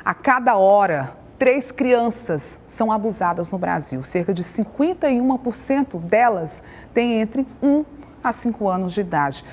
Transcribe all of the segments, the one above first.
A cada hora, 3 crianças são abusadas no Brasil. Cerca de 51% delas têm entre 1 a 5 anos de idade.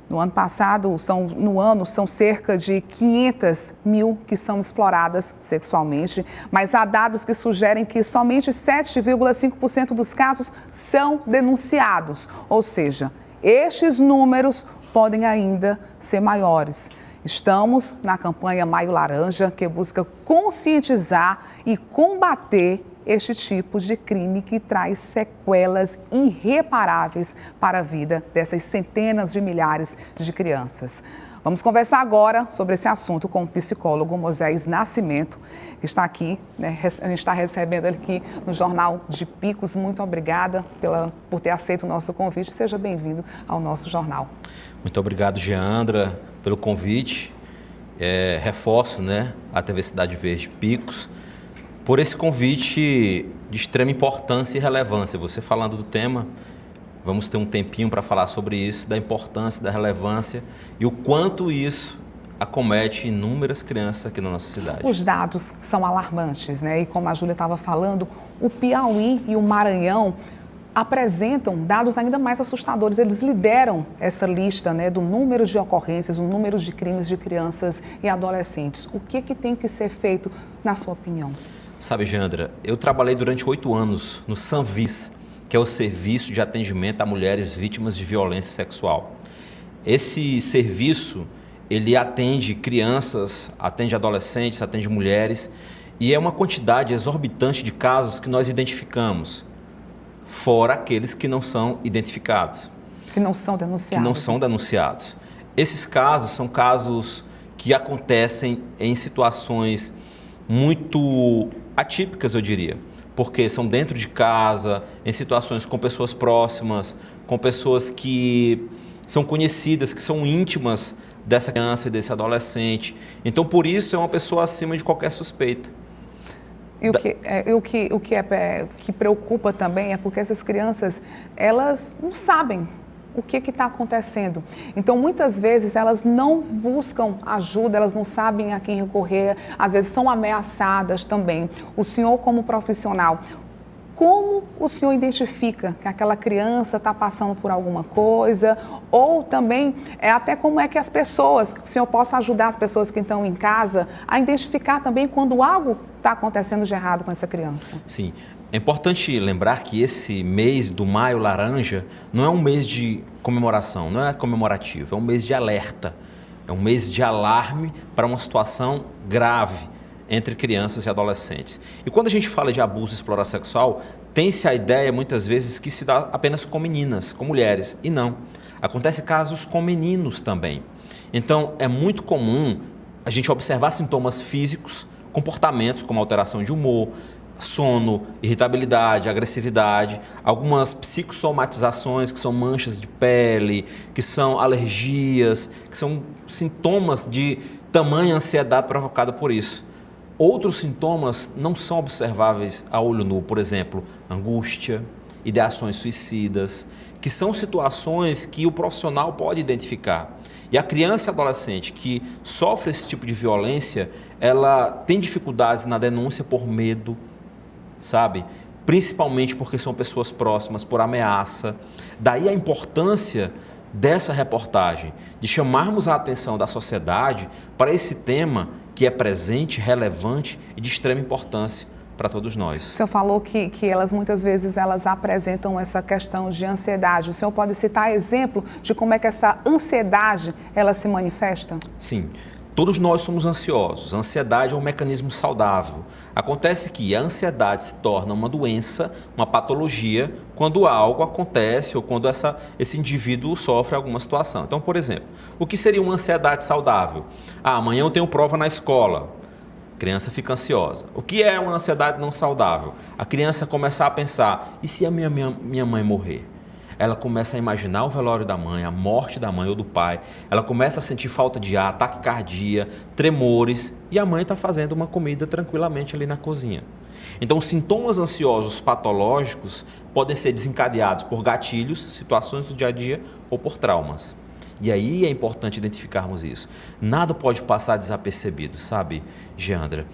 No ano passado, são cerca de 500 mil que são exploradas sexualmente, mas há dados que sugerem que somente 7,5% dos casos são denunciados. Ou seja, estes números podem ainda ser maiores. Estamos na campanha Maio Laranja, que busca conscientizar e combater este tipo de crime que traz sequelas irreparáveis para a vida dessas centenas de milhares de crianças. Vamos conversar agora sobre esse assunto com o psicólogo Moisés Nascimento, que está aqui, a gente está recebendo ele aqui no Jornal de Picos. Muito obrigada por ter aceito o nosso convite. Seja bem-vindo ao nosso jornal. Muito obrigado, Geandra, pelo convite. Reforço, a TV Cidade Verde Picos, por esse convite de extrema importância e relevância. Você falando do tema, vamos ter um tempinho para falar sobre isso, da importância, da relevância e o quanto isso acomete inúmeras crianças aqui na nossa cidade. Os dados são alarmantes, E como a Júlia estava falando, o Piauí e o Maranhão apresentam dados ainda mais assustadores. Eles lideram essa lista do número de ocorrências, o número de crimes de crianças e adolescentes. O que tem que ser feito, na sua opinião? Sabe, Geandra, eu trabalhei durante 8 anos no Sanvis, que é o Serviço de Atendimento a Mulheres Vítimas de Violência Sexual. Esse serviço, ele atende crianças, atende adolescentes, atende mulheres, e é uma quantidade exorbitante de casos que nós identificamos, fora aqueles que não são identificados. Que não são denunciados. Que não são denunciados. Esses casos são casos que acontecem em situações muito atípicas, eu diria, porque são dentro de casa, em situações com pessoas próximas, com pessoas que são conhecidas, que são íntimas dessa criança e desse adolescente. Então, por isso, é uma pessoa acima de qualquer suspeita. E o que preocupa também é porque essas crianças, elas não sabem o que está acontecendo. Então, muitas vezes, elas não buscam ajuda, elas não sabem a quem recorrer, às vezes são ameaçadas também. O senhor, como profissional, como o senhor identifica que aquela criança está passando por alguma coisa? Ou também, até como é que as pessoas, que o senhor possa ajudar as pessoas que estão em casa a identificar também quando algo está acontecendo de errado com essa criança? Sim. É importante lembrar que esse mês do Maio Laranja não é um mês de comemoração, não é comemorativo, é um mês de alerta, é um mês de alarme para uma situação grave entre crianças e adolescentes. E quando a gente fala de abuso e exploração sexual, tem-se a ideia muitas vezes que se dá apenas com meninas, com mulheres, e não. Acontece casos com meninos também. Então, é muito comum a gente observar sintomas físicos, comportamentos como alteração de humor, sono, irritabilidade, agressividade, algumas psicossomatizações, que são manchas de pele, que são alergias, que são sintomas de tamanha ansiedade provocada por isso. Outros sintomas não são observáveis a olho nu, por exemplo, angústia, ideações suicidas, que são situações que o profissional pode identificar. E a criança e adolescente que sofre esse tipo de violência, ela tem dificuldades na denúncia por medo, sabe? Principalmente porque são pessoas próximas, por ameaça. Daí a importância dessa reportagem, de chamarmos a atenção da sociedade para esse tema que é presente, relevante e de extrema importância para todos nós. O senhor falou que elas muitas vezes apresentam essa questão de ansiedade. O senhor pode citar exemplo de como é que essa ansiedade ela se manifesta? Sim. Todos nós somos ansiosos. A ansiedade é um mecanismo saudável. Acontece que a ansiedade se torna uma doença, uma patologia, quando algo acontece ou quando esse indivíduo sofre alguma situação. Então, por exemplo, o que seria uma ansiedade saudável? Amanhã eu tenho prova na escola. A criança fica ansiosa. O que é uma ansiedade não saudável? A criança começa a pensar, e se a minha mãe morrer? Ela começa a imaginar o velório da mãe, a morte da mãe ou do pai. Ela começa a sentir falta de ar, taquicardia, tremores. E a mãe está fazendo uma comida tranquilamente ali na cozinha. Então, os sintomas ansiosos patológicos podem ser desencadeados por gatilhos, situações do dia a dia ou por traumas. E aí é importante identificarmos isso. Nada pode passar desapercebido, sabe, Geandra?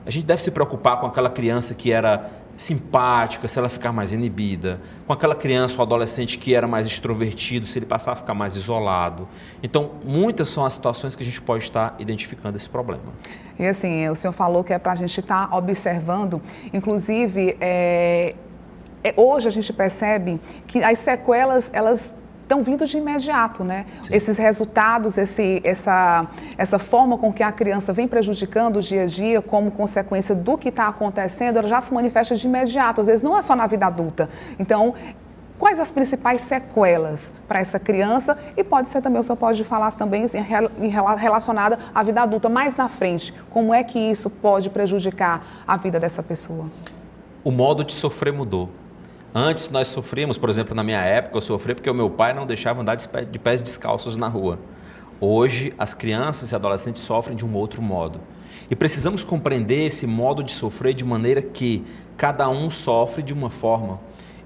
A gente deve se preocupar com aquela criança que era simpática, se ela ficar mais inibida, com aquela criança ou adolescente que era mais extrovertido, se ele passar a ficar mais isolado. Então, muitas são as situações que a gente pode estar identificando esse problema. E assim, o senhor falou que é para a gente estar observando, inclusive, hoje a gente percebe que as sequelas, elas estão vindo de imediato, né? Sim. Esses resultados, essa forma com que a criança vem prejudicando o dia a dia como consequência do que está acontecendo, ela já se manifesta de imediato, às vezes não é só na vida adulta. Então, quais as principais sequelas para essa criança? E pode ser também, o senhor pode falar também assim, relacionada à vida adulta, mais na frente, como é que isso pode prejudicar a vida dessa pessoa? O modo de sofrer mudou. Antes nós sofríamos, por exemplo, na minha época eu sofri porque o meu pai não deixava andar de pés descalços na rua. Hoje as crianças e adolescentes sofrem de um outro modo. E precisamos compreender esse modo de sofrer de maneira que cada um sofre de uma forma.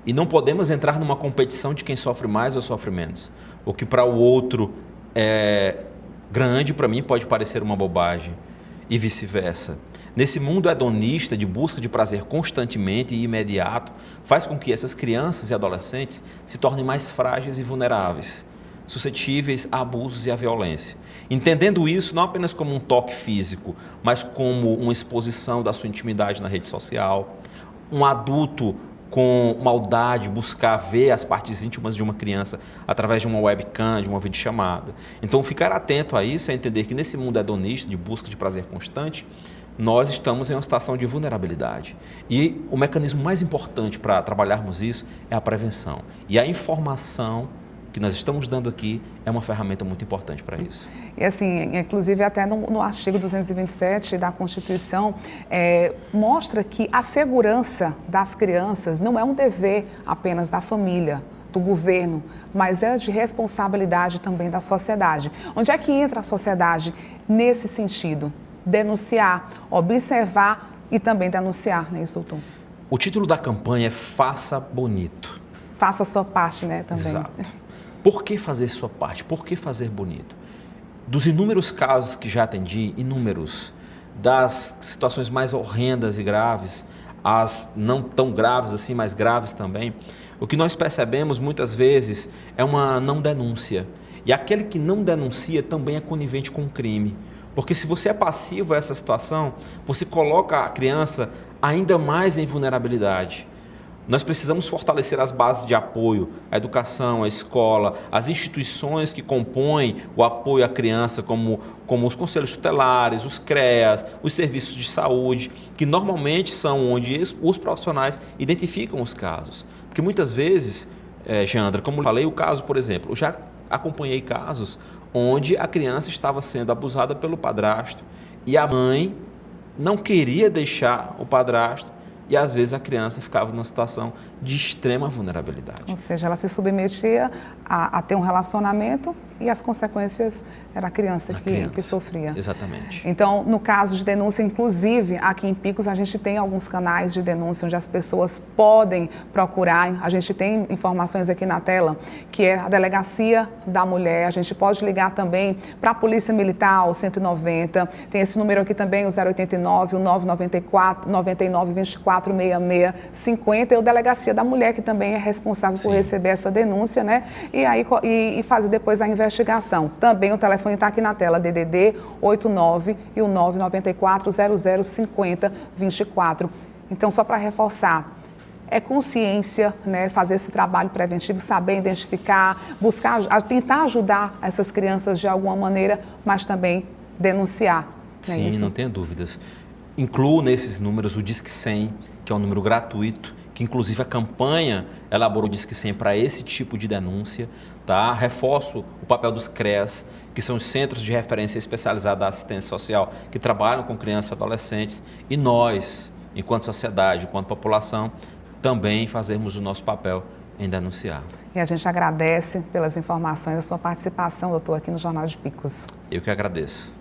E não podemos entrar numa competição de quem sofre mais ou sofre menos. O que para o outro é grande, para mim pode parecer uma bobagem. E vice-versa. Nesse mundo hedonista de busca de prazer constantemente e imediato, faz com que essas crianças e adolescentes se tornem mais frágeis e vulneráveis, suscetíveis a abusos e à violência. Entendendo isso não apenas como um toque físico, mas como uma exposição da sua intimidade na rede social, um adulto com maldade buscar ver as partes íntimas de uma criança através de uma webcam, de uma videochamada. Então, ficar atento a isso é entender que nesse mundo hedonista de busca de prazer constante, nós estamos em uma situação de vulnerabilidade. E o mecanismo mais importante para trabalharmos isso é a prevenção. E a informação que nós estamos dando aqui é uma ferramenta muito importante para isso. E assim, inclusive até no artigo 227 da Constituição, mostra que a segurança das crianças não é um dever apenas da família, do governo, mas é de responsabilidade também da sociedade. Onde é que entra a sociedade nesse sentido? Denunciar, observar e também denunciar, né, doutor? O título da campanha é Faça Bonito. Faça a sua parte, né, também. Exato. Por que fazer sua parte? Por que fazer bonito? Dos inúmeros casos que já atendi, inúmeros, das situações mais horrendas e graves, as não tão graves assim, mas graves também, o que nós percebemos muitas vezes é uma não denúncia. E aquele que não denuncia também é conivente com o crime. Porque se você é passivo a essa situação, você coloca a criança ainda mais em vulnerabilidade. Nós precisamos fortalecer as bases de apoio, a educação, a escola, as instituições que compõem o apoio à criança, como os conselhos tutelares, os CREAS, os serviços de saúde, que normalmente são onde os profissionais identificam os casos. Porque muitas vezes, Geandra, como eu falei, o caso, por exemplo, eu já acompanhei casos onde a criança estava sendo abusada pelo padrasto e a mãe não queria deixar o padrasto e às vezes a criança ficava numa situação de extrema vulnerabilidade. Ou seja, ela se submetia a ter um relacionamento e as consequências era a criança que sofria. Exatamente. Então, no caso de denúncia, inclusive, aqui em Picos, a gente tem alguns canais de denúncia onde as pessoas podem procurar. A gente tem informações aqui na tela, que é a Delegacia da Mulher. A gente pode ligar também para a Polícia Militar, o 190. Tem esse número aqui também, o 089, o 994, 99 24 66 50. E o Delegacia da Mulher, que também é responsável por receber essa denúncia, né? E aí e fazer depois a investigação. Também o telefone está aqui na tela, DDD 89 e o 994 0050 24. Então, só para reforçar, é consciência, né, fazer esse trabalho preventivo, saber identificar, buscar, tentar ajudar essas crianças de alguma maneira, mas também denunciar. Sim, não tenha dúvidas. Incluo nesses números o Disque 100, que é um número gratuito, que inclusive a campanha elaborou o Disque 100 para esse tipo de denúncia. Tá? Reforço o papel dos CREAS, que são os Centros de Referência Especializada da Assistência Social, que trabalham com crianças e adolescentes. E nós, enquanto sociedade, enquanto população, também fazemos o nosso papel em denunciar. E a gente agradece pelas informações, a sua participação, doutor, aqui no Jornal de Picos. Eu que agradeço.